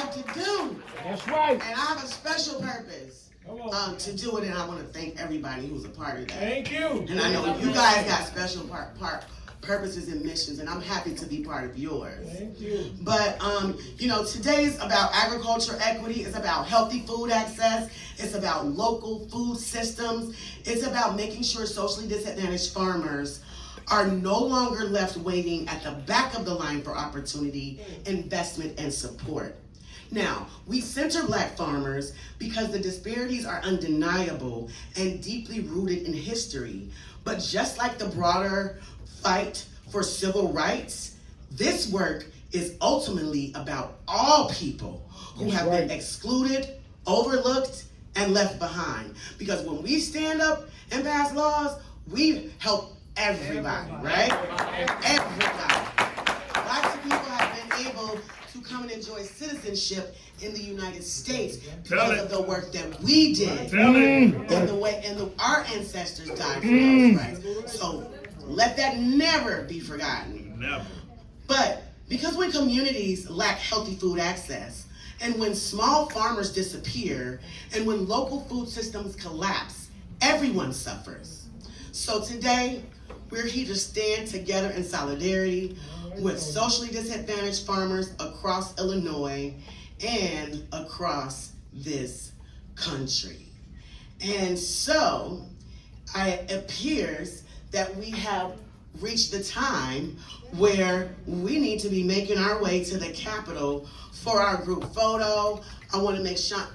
like to do. That's right. And I have a special purpose to do it, and I want to thank everybody who's a part of that. Thank you. And I know you guys got special purposes and missions, and I'm happy to be part of yours. Thank you. But today is about agriculture equity. It's about healthy food access. It's about local food systems. It's about making sure socially disadvantaged farmers are no longer left waiting at the back of the line for opportunity, investment, and support. Now, we center Black farmers because the disparities are undeniable and deeply rooted in history. But just like the broader fight for civil rights, this work is ultimately about all people who have been excluded, overlooked, and left behind. Because when we stand up and pass laws, we help everybody, right? Everybody. Lots of people have been able to come and enjoy citizenship in the United States because of the work that we did and the way our ancestors died for those rights. So let that never be forgotten. Never. But because when communities lack healthy food access, and when small farmers disappear, and when local food systems collapse, everyone suffers. So today, we're here to stand together in solidarity with socially disadvantaged farmers across Illinois and across this country. And so, it appears that we have reached the time where we need to be making our way to the Capitol for our group photo. I want to make sure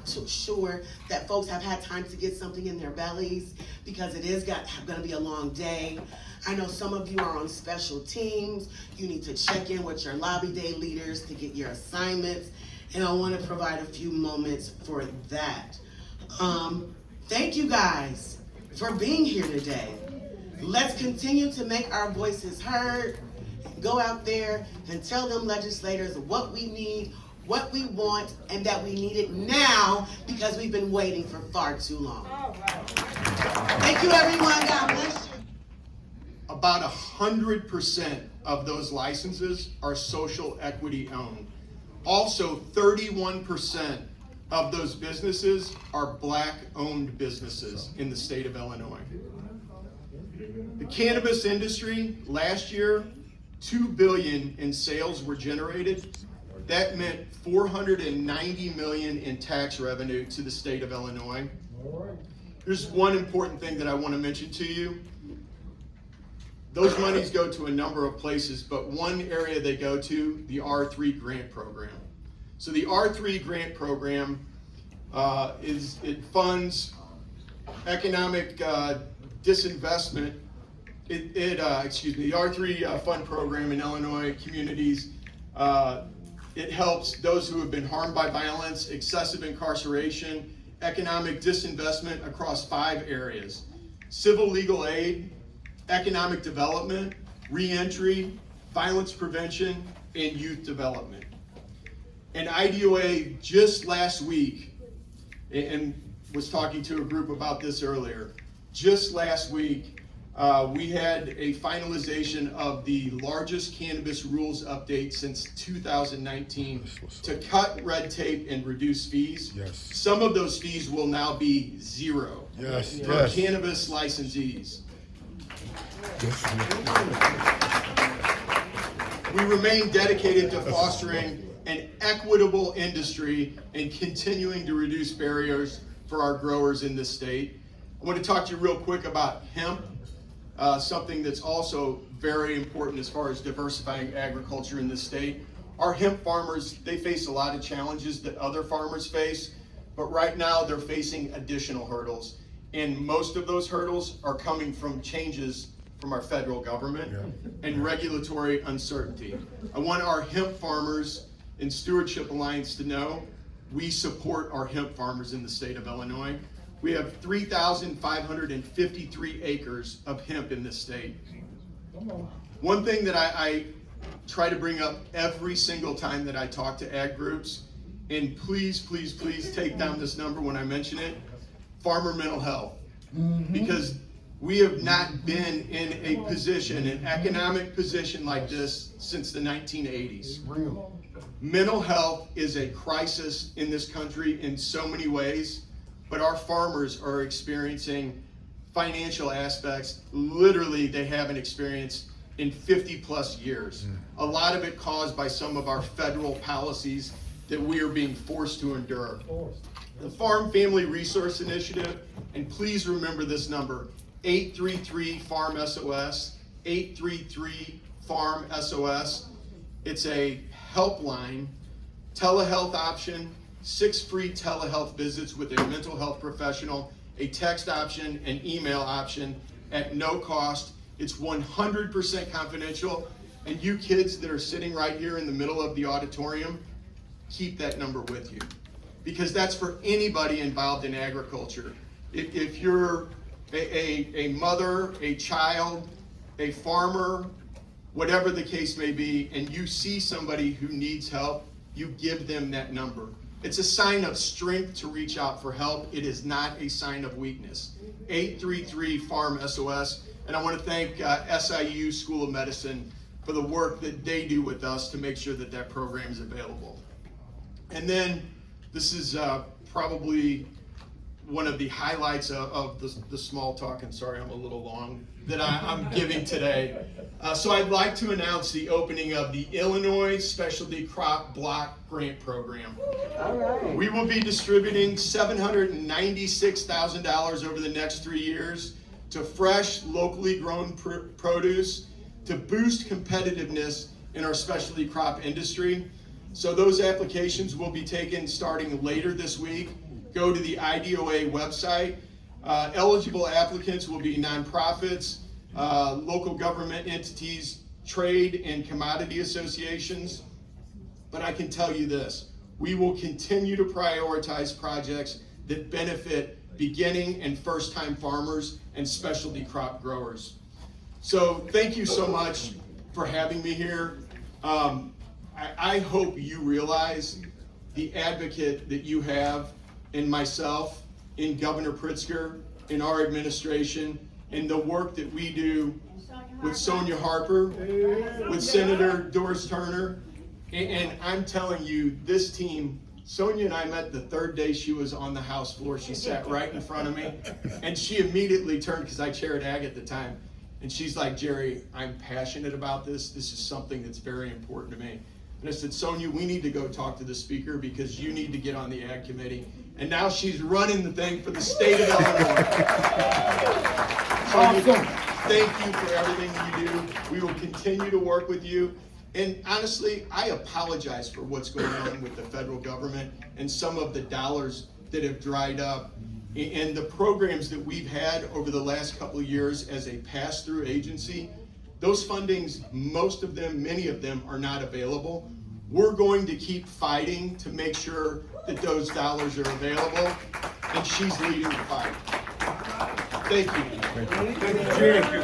that folks have had time to get something in their bellies because it is going to be a long day. I know some of you are on special teams. You need to check in with your lobby day leaders to get your assignments, and I want to provide a few moments for that. Thank you guys for being here today. Let's continue to make our voices heard. Go out there and tell them legislators what we need, what we want, and that we need it now because we've been waiting for far too long. Thank you, everyone. God bless you. About 100% of those licenses are social equity owned. Also, 31% of those businesses are Black owned businesses in the state of Illinois. The cannabis industry, last year, $2 billion in sales were generated. That meant $490 million in tax revenue to the state of Illinois. There's one important thing that I want to mention to you. Those monies go to a number of places, but one area they go to, the R3 grant program. So the R3 grant program it funds economic disinvestment. The R3 fund program in Illinois communities. It helps those who have been harmed by violence, excessive incarceration, economic disinvestment across 5 areas: civil legal aid, economic development, reentry, violence prevention, and youth development. And IDOA just last week, and was talking to a group about this earlier, just last week, we had a finalization of the largest cannabis rules update since 2019 to cut red tape and reduce fees. Yes. Some of those fees will now be zero for cannabis licensees. We remain dedicated to fostering an equitable industry and continuing to reduce barriers for our growers in this state. I want to talk to you real quick about hemp, something that's also very important as far as diversifying agriculture in this state. Our hemp farmers, they face a lot of challenges that other farmers face, but right now they're facing additional hurdles. And most of those hurdles are coming from changes from our federal government and regulatory uncertainty. I want our hemp farmers and Stewardship Alliance to know we support our hemp farmers in the state of Illinois. We have 3,553 acres of hemp in this state. One thing that I try to bring up every single time that I talk to ag groups, and please, please, please take down this number when I mention it, farmer mental health. Because We have not been in a position, an economic position like this since the 1980s. Mental health is a crisis in this country in so many ways, but our farmers are experiencing financial aspects literally they haven't experienced in 50 plus years. A lot of it caused by some of our federal policies that we are being forced to endure. The Farm Family Resource Initiative, and please remember this number, 833-FARM-SOS, 833-FARM-SOS. It's a helpline, telehealth option, 6 free telehealth visits with a mental health professional, a text option, an email option at no cost. It's 100% confidential, and you kids that are sitting right here in the middle of the auditorium, keep that number with you, because that's for anybody involved in agriculture. If you're a mother, a child, a farmer, whatever the case may be, and you see somebody who needs help, you give them that number. It's a sign of strength to reach out for help. It is not a sign of weakness. 833-FARM-SOS. And I want to thank SIU School of Medicine for the work that they do with us to make sure that that program is available. And then this is probably one of the highlights of the small talk, and sorry I'm a little long, that I'm giving today. So I'd like to announce the opening of the Illinois Specialty Crop Block Grant Program. All right. We will be distributing $796,000 over the next 3 years to fresh, locally grown produce to boost competitiveness in our specialty crop industry. So those applications will be taken starting later this week. Go to the IDOA website. Eligible applicants will be nonprofits, local government entities, trade and commodity associations. But I can tell you this, we will continue to prioritize projects that benefit beginning and first-time farmers and specialty crop growers. So thank you so much for having me here. I hope you realize the advocate that you have in myself, in Governor Pritzker, in our administration, in the work that we do with Sonia Harper, with Senator Doris Turner. And I'm telling you, this team, Sonia and I met the third day she was on the House floor. She sat right in front of me, and she immediately turned, because I chaired ag at the time, and she's like, Jerry, I'm passionate about this. This is something that's very important to me. And I said, Sonia, we need to go talk to the speaker because you need to get on the ag committee. And now she's running the thing for the state of Illinois. Sonia, thank you for everything you do. We will continue to work with you. And honestly, I apologize for what's going on with the federal government and some of the dollars that have dried up. And the programs that we've had over the last couple of years as a pass-through agency, those fundings, most of them, many of them are not available. We're going to keep fighting to make sure that those dollars are available, and she's leading the fight. Thank you. Thank you.